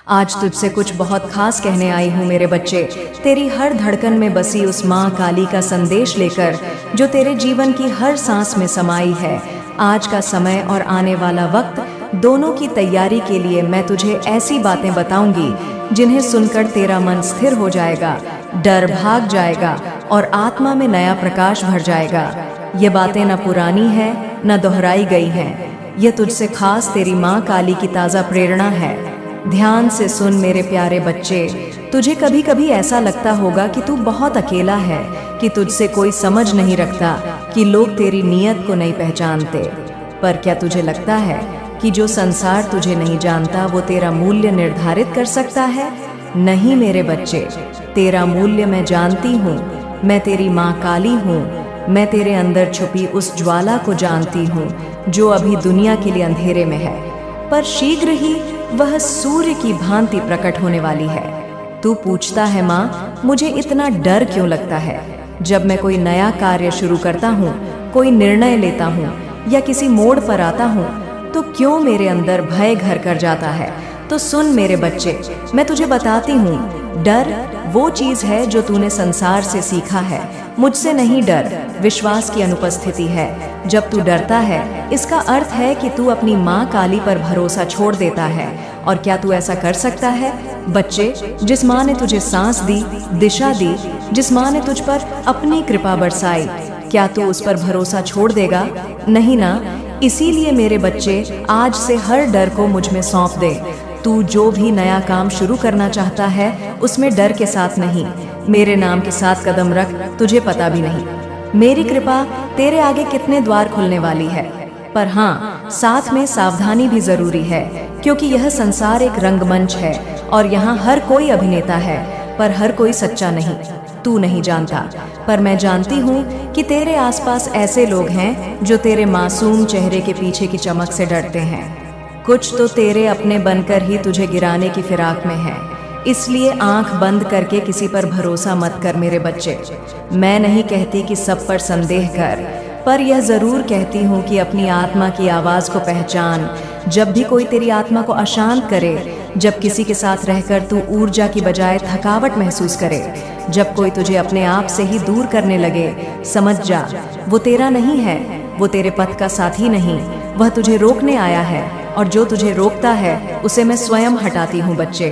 आज तुझसे कुछ बहुत खास कहने आई हूँ मेरे बच्चे। तेरी हर धड़कन में बसी उस माँ काली का संदेश लेकर, जो तेरे जीवन की हर सांस में समाई है। आज का समय और आने वाला वक्त दोनों की तैयारी के लिए मैं तुझे ऐसी बातें बताऊंगी जिन्हें सुनकर तेरा मन स्थिर हो जाएगा, डर भाग जाएगा और आत्मा में नया प्रकाश भर जाएगा। ये बातें न पुरानी है न दोहराई गई हैं। यह तुझसे खास तेरी माँ काली की ताज़ा प्रेरणा है। ध्यान से सुन मेरे प्यारे बच्चे। तुझे कभी कभी ऐसा लगता होगा कि तू बहुत अकेला है, कि तुझसे कोई समझ नहीं रखता, कि लोग तेरी नीयत को नहीं पहचानते। पर क्या तुझे लगता है कि जो संसार तुझे नहीं जानता वो तेरा मूल्य निर्धारित कर सकता है? नहीं मेरे बच्चे, तेरा मूल्य मैं जानती हूँ। मैं तेरी माँ काली हूँ। मैं तेरे अंदर छुपी उस ज्वाला को जानती हूँ जो अभी दुनिया के लिए अंधेरे में है, पर शीघ्र ही वह सूर्य की भांति प्रकट होने वाली है। तू पूछता है माँ, मुझे इतना डर क्यों लगता है? जब मैं कोई नया कार्य शुरू करता हूँ, कोई निर्णय लेता हूँ या किसी मोड़ पर आता हूँ, तो क्यों मेरे अंदर भय घर कर जाता है? तो सुन मेरे बच्चे, मैं तुझे बताती हूँ, डर वो चीज है जो तूने संसार से सीखा है। मुझसे नहीं डर, विश्वास की अनुपस्थिति है। जब तू डरता है, इसका अर्थ है कि तू अपनी माँ काली पर भरोसा छोड़ देता है। और क्या तू ऐसा कर सकता है? बच्चे, जिस माँ ने तुझे सांस दी, दिशा दी, जिस माँ ने तुझ पर अपनी कृपा बरसाई, क्या तू उस पर भरोसा छोड़ देगा? नहीं ना। इसीलिए मेरे बच्चे, आज से हर डर को मुझ में सौंप दे। तू जो भी नया काम शुरू करना चाहता है, उसमें डर के साथ नहीं, मेरे नाम के साथ कदम रख। तुझे पता भी नहीं मेरी कृपा तेरे आगे कितने द्वार खुलने वाली है। पर हाँ, साथ में सावधानी भी जरूरी है, क्योंकि यह संसार एक रंगमंच है और यहाँ हर कोई अभिनेता है, पर हर कोई सच्चा नहीं। तू नहीं जानता, पर मैं जानती हूँ कि तेरे आसपास ऐसे लोग हैं जो तेरे मासूम चेहरे के पीछे की चमक से डरते हैं। कुछ तो तेरे अपने बनकर ही तुझे गिराने की फिराक में है। इसलिए आंख बंद करके किसी पर भरोसा मत कर मेरे बच्चे। मैं नहीं कहती कि सब पर संदेह कर, पर यह जरूर कहती हूँ कि अपनी आत्मा की आवाज को पहचान। जब भी कोई तेरी आत्मा को अशांत करे, जब किसी के साथ रहकर तू ऊर्जा की बजाय थकावट महसूस करे, जब कोई तुझे अपने आप से ही दूर करने लगे, समझ जा वो तेरा नहीं है, वो तेरे पथ का साथी नहीं, वह तुझे रोकने आया है। और जो तुझे रोकता है उसे मैं स्वयं हटाती हूँ बच्चे।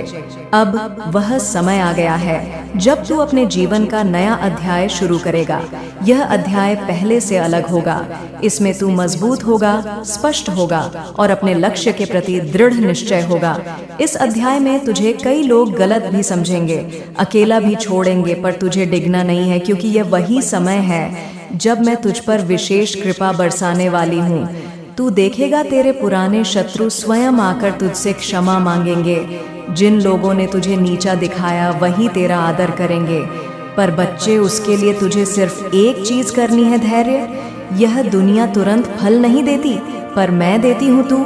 अब वह समय आ गया है जब तू अपने जीवन का नया अध्याय शुरू करेगा। यह अध्याय पहले से अलग होगा। इसमें तू मजबूत होगा, स्पष्ट होगा और अपने लक्ष्य के प्रति दृढ़ निश्चय होगा। इस अध्याय में तुझे कई लोग गलत भी समझेंगे, अकेला भी छोड़ेंगे, पर तुझे डिगना नहीं है, क्योंकि यह वही समय है जब मैं तुझ पर विशेष कृपा बरसाने वाली हूँ। तू देखेगा तेरे पुराने शत्रु स्वयं आकर तुझसे क्षमा मांगेंगे। जिन लोगों ने तुझे नीचा दिखाया वही तेरा आदर करेंगे। पर बच्चे, उसके लिए तुझे सिर्फ एक चीज करनी है, धैर्य। यह दुनिया तुरंत फल नहीं देती, पर मैं देती हूँ। तू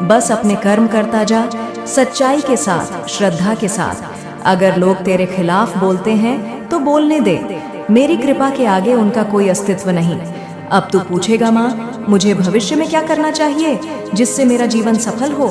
बस अपने कर्म करता जा, सच्चाई के साथ, श्रद्धा के साथ। अगर लोग तेरे खिलाफ बोलते हैं तो बोलने दे, मेरी कृपा के आगे उनका कोई अस्तित्व नहीं। अब तू पूछेगा माँ, मुझे भविष्य में क्या करना चाहिए जिससे मेरा जीवन सफल हो?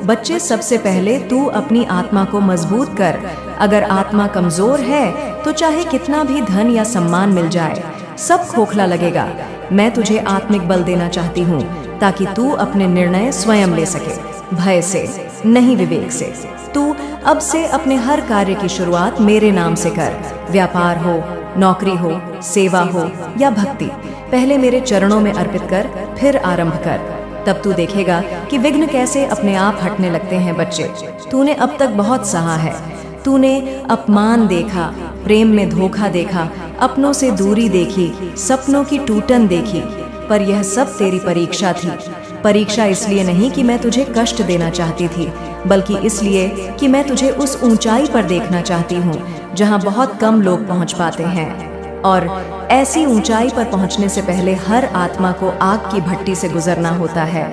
बच्चे, सबसे पहले तू अपनी आत्मा को मजबूत कर। अगर आत्मा कमजोर है तो चाहे कितना भी धन या सम्मान मिल जाए, सब खोखला लगेगा। मैं तुझे आत्मिक बल देना चाहती हूँ ताकि तू अपने निर्णय स्वयं ले सके, भय से नहीं, विवेक से। तू अब से अपने हर कार्य की शुरुआत मेरे नाम से कर। व्यापार हो, नौकरी हो, सेवा हो या भक्ति, पहले मेरे चरणों में अर्पित कर, फिर आरंभ कर। तब तू देखेगा कि विघ्न कैसे अपने आप हटने लगते हैं। बच्चे, तूने अब तक बहुत सहा है। तूने अपमान देखा, प्रेम में धोखा देखा, अपनों से दूरी देखी, सपनों की टूटन देखी, पर यह सब तेरी परीक्षा थी। परीक्षा इसलिए नहीं कि मैं तुझे कष्ट देना चाहती थी, बल्कि इसलिए कि मैं तुझे उस ऊंचाई पर देखना चाहती हूँ जहाँ बहुत कम लोग पहुँच पाते हैं। और ऐसी ऊंचाई पर पहुंचने से पहले हर आत्मा को आग की भट्टी से गुजरना होता है।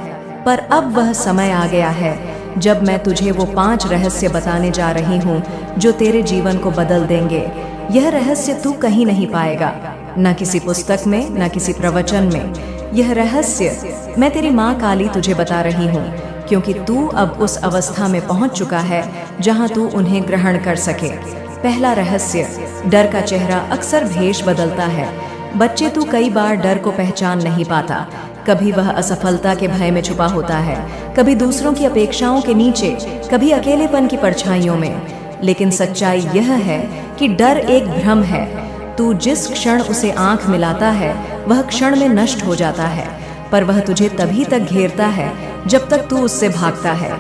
पर अब वह समय आ गया है जब मैं तुझे वो 5 रहस्य बताने जा रही हूँ जो तेरे जीवन को बदल देंगे। यह रहस्य तू कहीं नहीं पाएगा, न किसी पुस्तक में, न किसी प्रवचन में। यह रहस्य मैं तेरी माँ काली तुझे बता रही हूँ, क्योंकि तू अब उस अवस्था में पहुंच चुका है जहां तू उन्हें ग्रहण कर सके। पहला रहस्य, डर का चेहरा अक्सर भेष बदलता है। बच्चे, तू कई बार डर को पहचान नहीं पाता। कभी वह असफलता के भय में छुपा होता है, कभी दूसरों की अपेक्षाओं के नीचे, कभी अकेलेपन की परछाइयों में। लेकिन सच्चाई यह है कि डर एक भ्रम है। तू जिस क्षण उसे आंख मिलाता है वह क्षण में नष्ट हो जाता है, पर वह तुझे तभी तक घेरता है जब तक तू उससे भागता है।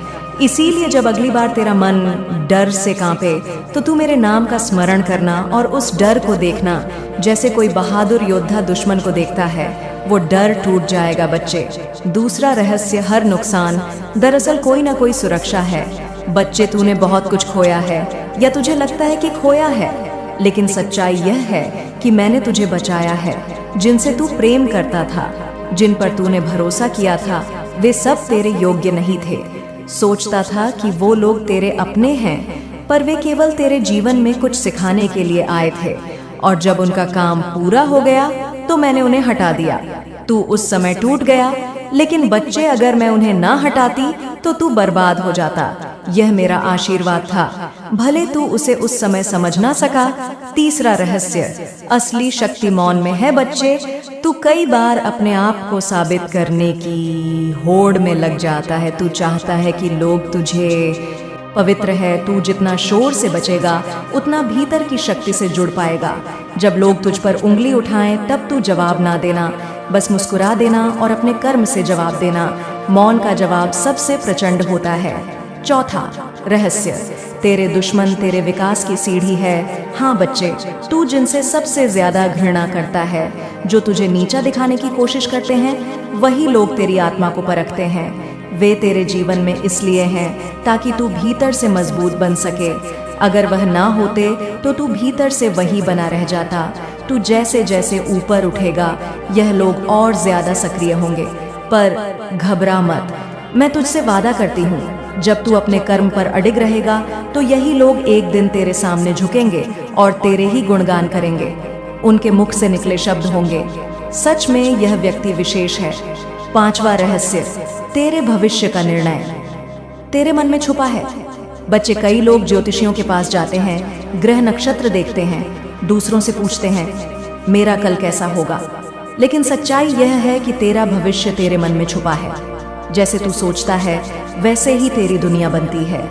इसीलिए जब अगली बार तेरा मन डर से कांपे तो तू मेरे नाम का स्मरण करना और उस डर को देखना जैसे कोई बहादुर योद्धा दुश्मन को देखता है। वो डर टूट जाएगा बच्चे। दूसरा रहस्य, हर नुकसान दरअसल कोई ना कोई सुरक्षा है। बच्चे, तूने बहुत कुछ खोया है या तुझे लगता है कि खोया है, लेकिन सच्चाई यह है कि मैंने तुझे बचाया है। जिनसे तू प्रेम करता था, जिन पर तूने भरोसा किया था, वे सब तेरे योग्य नहीं थे। सोचता था कि वो लोग तेरे अपने हैं, पर वे केवल तेरे जीवन में कुछ सिखाने के लिए आए थे, और जब उनका काम पूरा हो गया तो मैंने उन्हें हटा दिया। तू उस समय टूट गया, लेकिन बच्चे, अगर मैं उन्हें ना हटाती तो तू बर्बाद हो जाता। यह मेरा आशीर्वाद था, भले तू उसे उस समय समझ ना सका। तीसरा रहस्य, असली शक्ति मौन में है बच्चे। तू कई बार अपने आप को साबित करने की होड़ में लग जाता है। तू चाहता है कि लोग तुझे पवित्र है। तू जितना शोर से बचेगा उतना भीतर की शक्ति से जुड़ पाएगा। जब लोग तुझ पर उंगली उठाएं तब तू जवाब ना देना, बस मुस्कुरा देना और अपने कर्म से जवाब देना। मौन का जवाब सबसे प्रचंड होता है। चौथा रहस्य, तेरे दुश्मन तेरे विकास की सीढ़ी है। हाँ बच्चे, तू जिनसे सबसे ज्यादा घृणा करता है, जो तुझे नीचा दिखाने की कोशिश करते हैं, वही लोग तेरी आत्मा को परखते हैं। वे तेरे जीवन में इसलिए हैं ताकि तू भीतर से मजबूत बन सके। अगर वह ना होते तो तू भीतर से वही बना रह जाता। तू जैसे जैसे ऊपर उठेगा यह लोग और ज्यादा सक्रिय होंगे। पर घबरा मत, मैं तुझसे वादा करती हूँ, जब तू अपने कर्म पर अडिग रहेगा तो यही लोग एक दिन तेरे सामने झुकेंगे और तेरे ही गुणगान करेंगे। उनके मुख से निकले शब्द होंगे, सच में यह व्यक्ति विशेष है। पांचवा रहस्य, तेरे भविष्य का निर्णय तेरे मन में छुपा है। बच्चे, कई लोग ज्योतिषियों के पास जाते हैं, ग्रह नक्षत्र देखते हैं, दूसरों से पूछते हैं मेरा कल कैसा होगा, लेकिन सच्चाई यह है कि तेरा भविष्य तेरे मन में छुपा है। जैसे तू सोचता है वैसे ही तेरी दुनिया बनती है।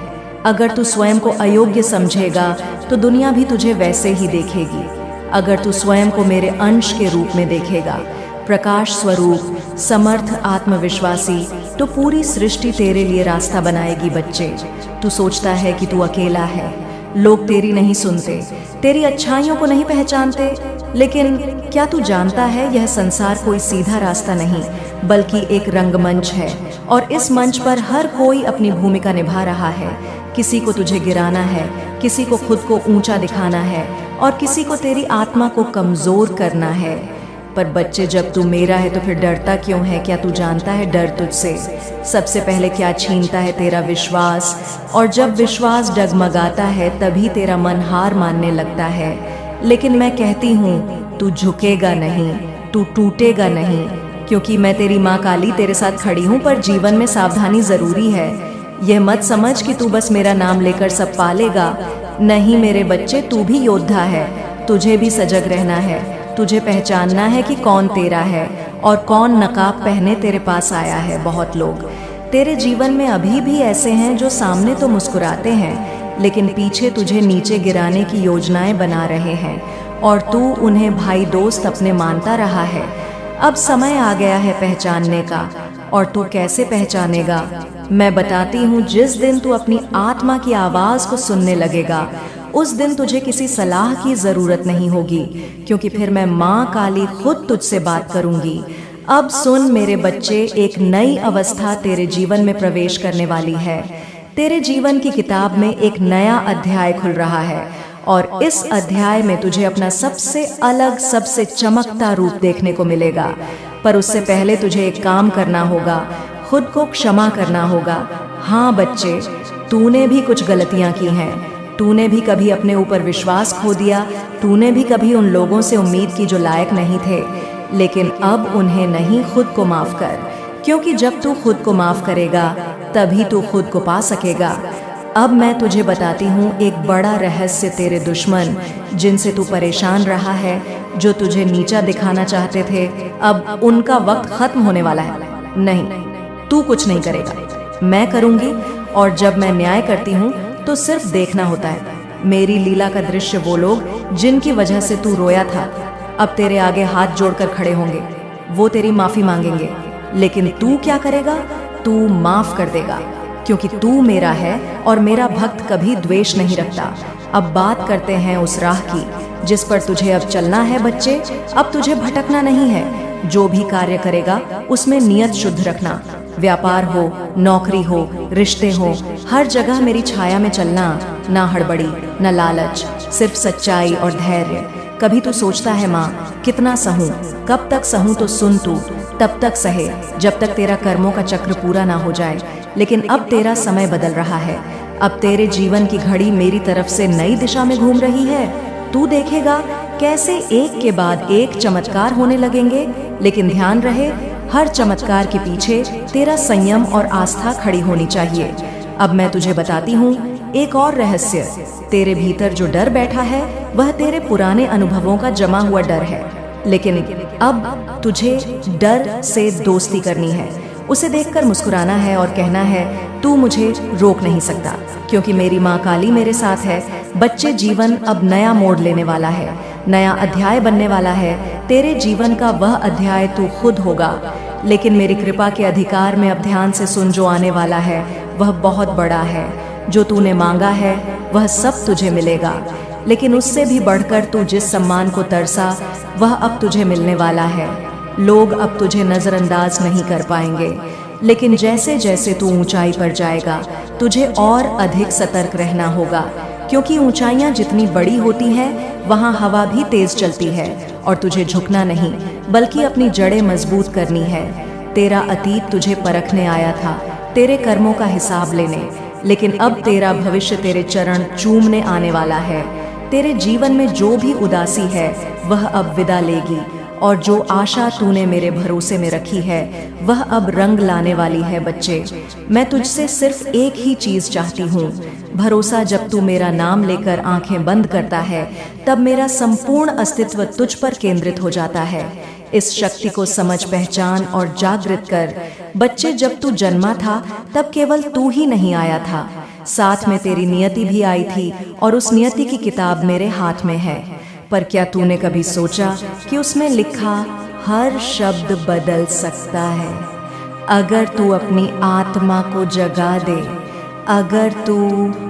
अगर तू स्वयं को अयोग्य समझेगा तो दुनिया भी तुझे वैसे ही देखेगी। अगर तू स्वयं को मेरे अंश के रूप में देखेगा, प्रकाश स्वरूप, समर्थ, आत्मविश्वासी, तो पूरी सृष्टि तेरे लिए रास्ता बनाएगी। बच्चे, तू सोचता है कि तू अकेला है, लोग तेरी नहीं सुनते, तेरी अच्छाइयों को नहीं पहचानते, लेकिन क्या तू जानता है यह संसार कोई सीधा रास्ता नहीं बल्कि एक रंगमंच है, और इस मंच पर हर कोई अपनी भूमिका निभा रहा है। किसी को तुझे गिराना है, किसी को खुद को ऊंचा दिखाना है, और किसी को तेरी आत्मा को कमजोर करना है। पर बच्चे, जब तू मेरा है तो फिर डरता क्यों है? क्या तू जानता है डर तुझसे सबसे पहले क्या छीनता है? तेरा विश्वास। और जब विश्वास डगमगाता है तभी तेरा मन हार मानने लगता है। लेकिन मैं कहती हूँ, तू झुकेगा नहीं, तू टूटेगा नहीं, क्योंकि मैं तेरी माँ काली तेरे साथ खड़ी हूँ। पर जीवन में सावधानी जरूरी है। यह मत समझ कि तू बस मेरा नाम लेकर सब पालेगा। नहीं मेरे बच्चे, तू भी योद्धा है, तुझे भी सजग रहना है। तुझे पहचानना है कि कौन तेरा है और कौन नकाब पहने तेरे पास आया है। बहुत लोग तेरे जीवन में अभी भी ऐसे हैं जो सामने तो मुस्कुराते हैं, लेकिन पीछे तुझे नीचे गिराने की योजनाएं बना रहे हैं, और तू उन्हें भाई दोस्त अपने मानता रहा है। अब समय आ गया है पहचानने का, और तू कैसे पहचानेगा? मैं बताती हूँ। जिस दिन तू अपनी आत्मा की आवाज को सुनने लगेगा, उस दिन तुझे किसी सलाह की जरूरत नहीं होगी, क्योंकि फिर मैं माँ काली खुद तुझसे बात करूंगी। अब सुन मेरे बच्चे, एक नई अवस्था तेरे जीवन में प्रवेश करने वाली है। तेरे जीवन की किताब में एक नया अध्याय खुल रहा है, और इस अध्याय में तुझे अपना सबसे अलग, सबसे चमकता रूप देखने को मिलेगा। पर उससे पहले तुझे एक काम करना होगा, खुद को क्षमा करना होगा। हाँ बच्चे, तूने भी कुछ गलतियां की हैं। तूने भी कभी अपने ऊपर विश्वास खो दिया, तूने भी कभी उन लोगों से उम्मीद की जो लायक नहीं थे, लेकिन अब उन्हें नहीं, खुद को माफ कर। क्योंकि जब तू खुद को माफ करेगा तभी तू खुद को पा सकेगा। अब मैं तुझे बताती हूँ एक बड़ा रहस्य। तेरे दुश्मन जिनसे तू परेशान रहा है, जो तुझे नीचा दिखाना चाहते थे, अब उनका वक्त खत्म होने वाला है। नहीं, तू कुछ नहीं करेगा, मैं करूंगी। और जब मैं न्याय करती हूँ तो सिर्फ देखना होता है। मेरी लीला का दृश्य वो लोग जिनकी वजह से तू रोया था, अब तेरे आगे हाथ जोड़कर खड़े होंगे। वो तेरी माफी मांगेंगे, लेकिन तू क्या करेगा? तू माफ कर देगा, क्योंकि तू मेरा है और मेरा भक्त कभी द्वेष नहीं रखता। अब बात करते हैं उस राह की जिस पर तुझे अब चलना है बच्चे। अब तुझे भटकना नहीं है। जो भी कार्य करेगा उसमें नियत शुद्ध रखना। व्यापार हो, नौकरी हो, रिश्ते हो, हर जगह मेरी छाया में चलना। ना हड़बड़ी, ना लालच, सिर्फ सच्चाई और धैर्य। कभी तू सोचता है माँ कितना सहूं, कब तक सहूं? तो सुन, तू तब तक सहे जब तक तेरा कर्मों का चक्र पूरा ना हो जाए। लेकिन अब तेरा समय बदल रहा है। अब तेरे जीवन की घड़ी मेरी तरफ से नई दिशा में घूम रही है। तू देखेगा कैसे एक के बाद एक चमत्कार होने लगेंगे। लेकिन ध्यान रहे, हर चमत्कार के पीछे तेरा संयम और आस्था खड़ी होनी चाहिए। अब मैं तुझे बताती हूँ एक और रहस्य। तेरे भीतर जो डर बैठा है वह तेरे पुराने अनुभवों का जमा हुआ डर है। लेकिन अब तुझे डर से दोस्ती करनी है। उसे देखकर मुस्कुराना है और कहना है, तू मुझे रोक नहीं सकता, क्योंकि मेरी माँ काली मेरे साथ है। बच्चे, जीवन अब नया मोड़ लेने वाला है, नया अध्याय बनने वाला है। तेरे जीवन का वह अध्याय तू खुद होगा। लेकिन मेरी कृपा के अधिकार में अब ध्यान से सुन, जो आने वाला है वह बहुत बड़ा है। जो तूने मांगा है वह सब तुझे मिलेगा। लेकिन उससे भी बढ़कर तू जिस सम्मान को तरसा वह अब तुझे मिलने वाला है। लोग अब तुझे नजरअंदाज नहीं कर पाएंगे। लेकिन जैसे जैसे तू ऊंचाई पर जाएगा तुझे और अधिक सतर्क रहना होगा, क्योंकि ऊंचाइयां जितनी बड़ी होती हैं वहां हवा भी तेज चलती है। और तुझे झुकना नहीं बल्कि अपनी जड़ें मजबूत करनी है। तेरा अतीत तुझे परखने आया था, तेरे कर्मों का हिसाब लेने। लेकिन अब तेरा भविष्य तेरे चरण चूमने आने वाला है। तेरे जीवन में जो भी उदासी है वह अब विदा लेगी, और जो आशा तूने मेरे भरोसे में रखी है वह अब रंग लाने वाली है। बच्चे, मैं तुझसे सिर्फ एक ही चीज चाहती हूँ, भरोसा। जब तू मेरा नाम लेकर आंखें बंद करता है तब मेरा संपूर्ण अस्तित्व तुझ पर केंद्रित हो जाता है। इस शक्ति को समझ, पहचान और जागृत कर। बच्चे, जब तू जन्मा था तब केवल तू ही नहीं आया था, साथ में तेरी नियति भी आई थी, और उस नियति की किताब मेरे हाथ में है। पर क्या तूने कभी सोचा कि उसमें लिखा हर शब्द बदल सकता है अगर तू अपनी आत्मा को जगा दे? अगर तू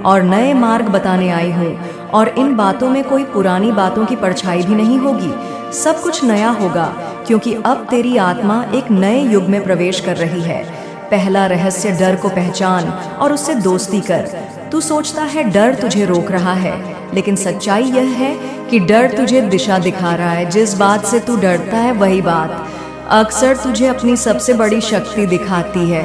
और नए मार्ग बताने आई हूँ, और इन बातों में कोई पुरानी बातों की परछाई भी नहीं होगी। सब कुछ नया होगा, क्योंकि अब तेरी आत्मा एक नए युग में प्रवेश कर रही है। पहला रहस्य, डर को पहचान और उससे दोस्ती कर। तू सोचता है डर तुझे रोक रहा है, लेकिन सच्चाई यह है कि डर तुझे दिशा दिखा रहा है। जिस बात से तू डरता है वही बात अक्सर तुझे अपनी सबसे बड़ी शक्ति दिखाती है।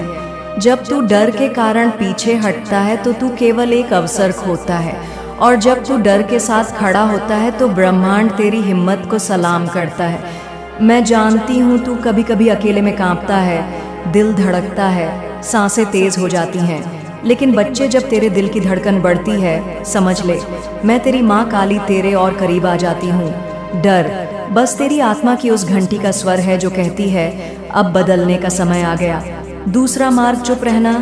जब तू डर के कारण पीछे हटता है तो तू केवल एक अवसर खोता है, और जब तू डर के साथ खड़ा होता है तो ब्रह्मांड तेरी हिम्मत को सलाम करता है। मैं जानती हूँ तू कभी कभी अकेले में कांपता है, दिल धड़कता है, सांसें तेज हो जाती हैं। लेकिन बच्चे, जब तेरे दिल की धड़कन बढ़ती है, समझ ले मैं तेरी माँ काली तेरे और करीब आ जाती हूँ। डर बस तेरी आत्मा की उस घंटी का स्वर है जो कहती है अब बदलने का समय आ गया। दूसरा मार्ग, चुप रहना,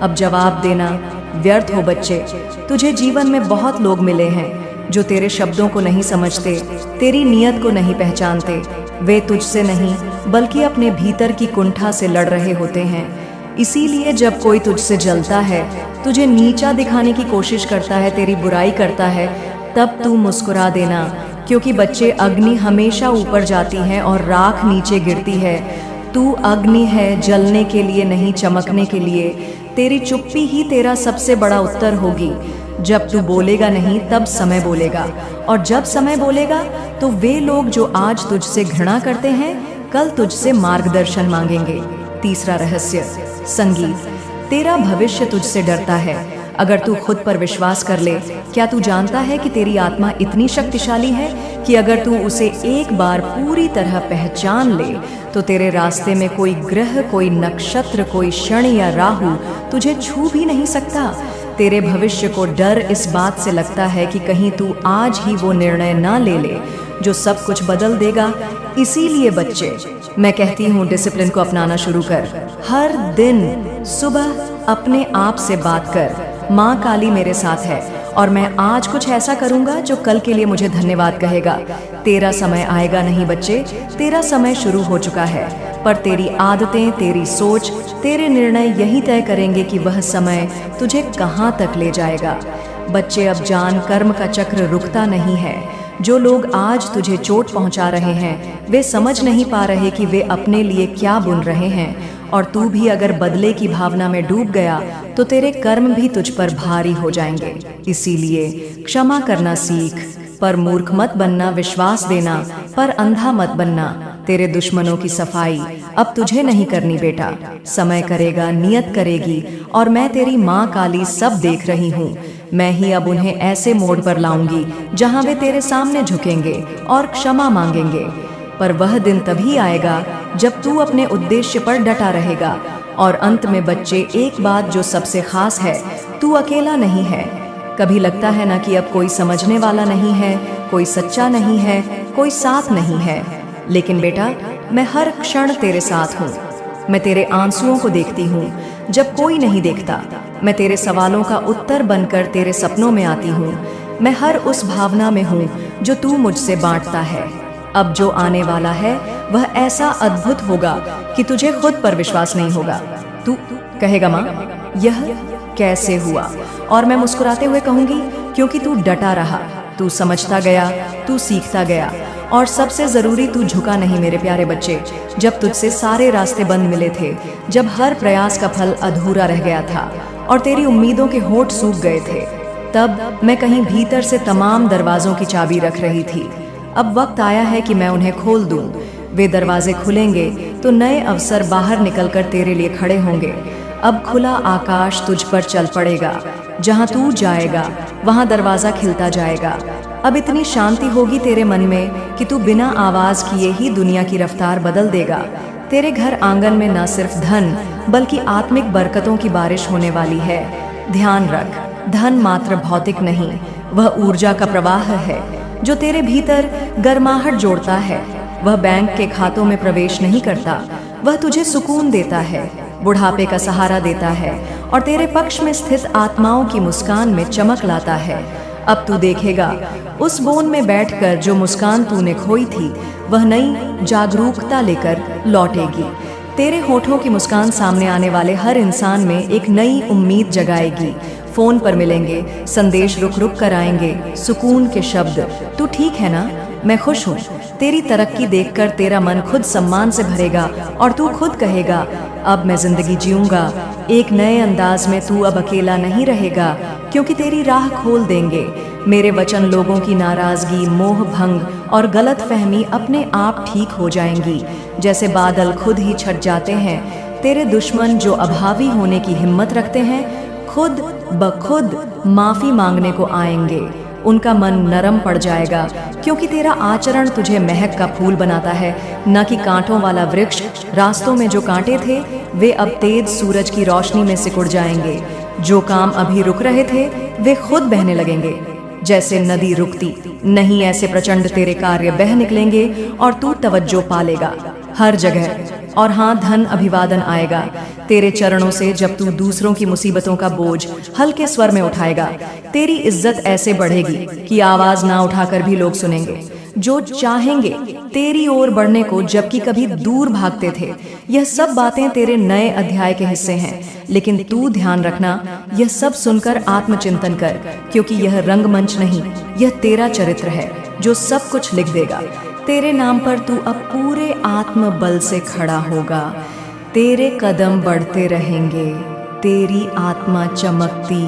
अब जवाब देना व्यर्थ हो। बच्चे, तुझे जीवन में बहुत लोग मिले हैं जो तेरे शब्दों को नहीं समझते, तेरी नीयत को नहीं पहचानते। वे तुझसे नहीं बल्कि अपने भीतर की कुंठा से लड़ रहे होते हैं। इसीलिए जब कोई तुझसे जलता है, तुझे नीचा दिखाने की कोशिश करता है, तेरी बुराई करता है, तब तू मुस्कुरा देना, क्योंकि बच्चे, अग्नि हमेशा ऊपर जाती है और राख नीचे गिरती है। तू अग्नि है, जलने के लिए नहीं, चमकने के लिए। तेरी चुप्पी ही तेरा सबसे बड़ा उत्तर होगी। जब तू बोलेगा नहीं तब समय बोलेगा, और जब समय बोलेगा तो वे लोग जो आज तुझसे घृणा करते हैं कल तुझसे मार्गदर्शन मांगेंगे। तीसरा रहस्य, संगीत। तेरा भविष्य तुझसे डरता है, अगर तू खुद पर विश्वास कर ले, क्या तू जानता है कि तेरी आत्मा इतनी शक्तिशाली है कि अगर तू उसे एक बार पूरी तरह पहचान ले तो तेरे रास्ते में कोई ग्रह, कोई नक्षत्र, कोई क्षण या राहु तुझे छू भी नहीं सकता। तेरे भविष्य को डर इस बात से लगता है कि कहीं तू आज ही वो निर्णय ना ले ले जो सब कुछ बदल देगा। इसीलिए बच्चे, मैं कहती हूँ डिसिप्लिन को अपनाना शुरू कर। हर दिन सुबह अपने आप से बात कर, माँ काली मेरे साथ है और मैं आज कुछ ऐसा करूँगा जो कल के लिए मुझे धन्यवाद कहेगा। तेरा समय आएगा नहीं बच्चे, तेरा समय शुरू हो चुका है, पर तेरी आदतें, तेरी सोच, तेरे निर्णय यही तय करेंगे कि वह समय तुझे कहाँ तक ले जाएगा। बच्चे, अब जान, कर्म का चक्र रुकता नहीं है। जो लोग आज तुझे चोट पहुंचा रहे हैं वे समझ नहीं पा रहे कि वे अपने लिए क्या बुन रहे हैं, और तू भी अगर बदले की भावना में डूब गया तो तेरे कर्म भी तुझ पर भारी हो जाएंगे। इसीलिए क्षमा करना सीख, पर मूर्ख मत बनना, विश्वास देना पर अंधा मत बनना। तेरे दुश्मनों की सफाई अब तुझे नहीं करनी बेटा, समय करेगा, नियत करेगी, और मैं तेरी माँ काली सब देख रही हूँ। मैं ही अब उन्हें ऐसे मोड़ पर लाऊंगी जहाँ वे तेरे सामने झुकेंगे और क्षमा मांगेंगे। पर वह दिन तभी आएगा जब तू अपने उद्देश्य पर डटा रहेगा। और अंत में बच्चे, एक बात जो सबसे खास है, तू अकेला नहीं है। कभी लगता है ना कि अब कोई समझने वाला नहीं है, कोई सच्चा नहीं है, कोई साथ नहीं है, लेकिन बेटा मैं हर क्षण तेरे साथ हूँ। मैं तेरे आंसुओं को देखती हूँ जब कोई नहीं देखता। मैं तेरे सवालों का उत्तर बनकर तेरे सपनों में आती हूँ। मैं हर उस भावना में हूँ जो तू मुझसे बांटता है। अब जो आने वाला है वह ऐसा अद्भुत होगा कि तुझे खुद पर विश्वास नहीं होगा। तू कहेगा, माँ यह कैसे हुआ? और मैं मुस्कुराते हुए कहूँगी, क्योंकि तू डटा रहा, तू समझता गया, तू सीखता गया, और सबसे जरूरी तू झुका नहीं मेरे प्यारे बच्चे। जब तुझसे सारे रास्ते बंद मिले थे, जब हर प्रयास का फल अधूरा रह गया था और तेरी उम्मीदों के होंठ सूख गए थे, तब मैं कहीं भीतर से तमाम दरवाजों की चाबी रख रही थी। अब वक्त आया है कि मैं उन्हें खोल दूं। वे दरवाजे खुलेंगे तो नए अवसर बाहर निकलकर तेरे लिए खड़े होंगे। अब खुला आकाश तुझ पर चल पड़ेगा। जहां तू जाएगा वहां दरवाजा खिलता जाएगा। अब इतनी शांति होगी तेरे मन में कि तू बिना आवाज किए ही दुनिया की रफ्तार बदल देगा। तेरे घर आंगन में न सिर्फ धन बल्कि आत्मिक बरकतों की बारिश होने वाली है। ध्यान रख, धन मात्र भौतिक नहीं, वह ऊर्जा का प्रवाह है जो तेरे भीतर गर्माहट जोड़ता है। वह बैंक के खातों में प्रवेश नहीं करता, वह तुझे सुकून देता है, बुढ़ापे का सहारा देता है और तेरे पक्ष में स्थित आत्माओं की मुस्कान में चमक लाता है। अब तू देखेगा, उस बोन में बैठकर जो मुस्कान तूने खोई थी वह नई जागरूकता लेकर लौटेगी। तेरे होठों की मुस्कान सामने आने वाले हर इंसान में एक नई उम्मीद जगाएगी। फोन पर मिलेंगे, संदेश रुक रुक कर आएंगे, सुकून के शब्द, तू ठीक है ना, मैं खुश हूँ। तेरी तरक्की देखकर तेरा मन खुद सम्मान से भरेगा और तू खुद कहेगा, अब मैं जिंदगी जीऊंगा एक नए अंदाज में। तू अब अकेला नहीं रहेगा क्योंकि तेरी राह खोल देंगे मेरे वचन। लोगों की नाराजगी, मोह भंग और गलत फहमी अपने आप ठीक हो जाएंगी, जैसे बादल खुद ही छट जाते हैं। तेरे दुश्मन जो अभावी होने की हिम्मत रखते हैं, खुद ब खुद माफी मांगने को आएंगे। उनका मन नरम पड़ जाएगा क्योंकि तेरा आचरण तुझे महक का फूल बनाता है, न कि कांटों वाला वृक्ष। रास्तों में जो कांटे थे वे अब तेज सूरज की रोशनी में सिकुड़ जाएंगे। जो काम अभी रुक रहे थे वे खुद बहने लगेंगे, जैसे नदी रुकती नहीं ऐसे प्रचंड तेरे कार्य बह निकलेंगे और तू तवज्जो पालेगा हर जगह। और हाँ, धन अभिवादन आएगा तेरे चरणों से जब तू दूसरों की मुसीबतों का बोझ हल्के स्वर में उठाएगा। तेरी इज्जत ऐसे बढ़ेगी कि आवाज ना उठाकर भी लोग सुनेंगे, जो चाहेंगे तेरी ओर बढ़ने को जबकि कभी दूर भागते थे। यह सब बातें तेरे नए अध्याय के हिस्से हैं, लेकिन तू ध्यान रखना, यह सब सुनकर आत्मचिंतन कर, क्योंकि यह रंगमंच नहीं, यह तेरा चरित्र है जो सब कुछ लिख देगा। तेरे नाम पर तू अब पूरे आत्म बल से खड़ा होगा। तेरे कदम बढ़ते रहेंगे, तेरी आत्मा चमकती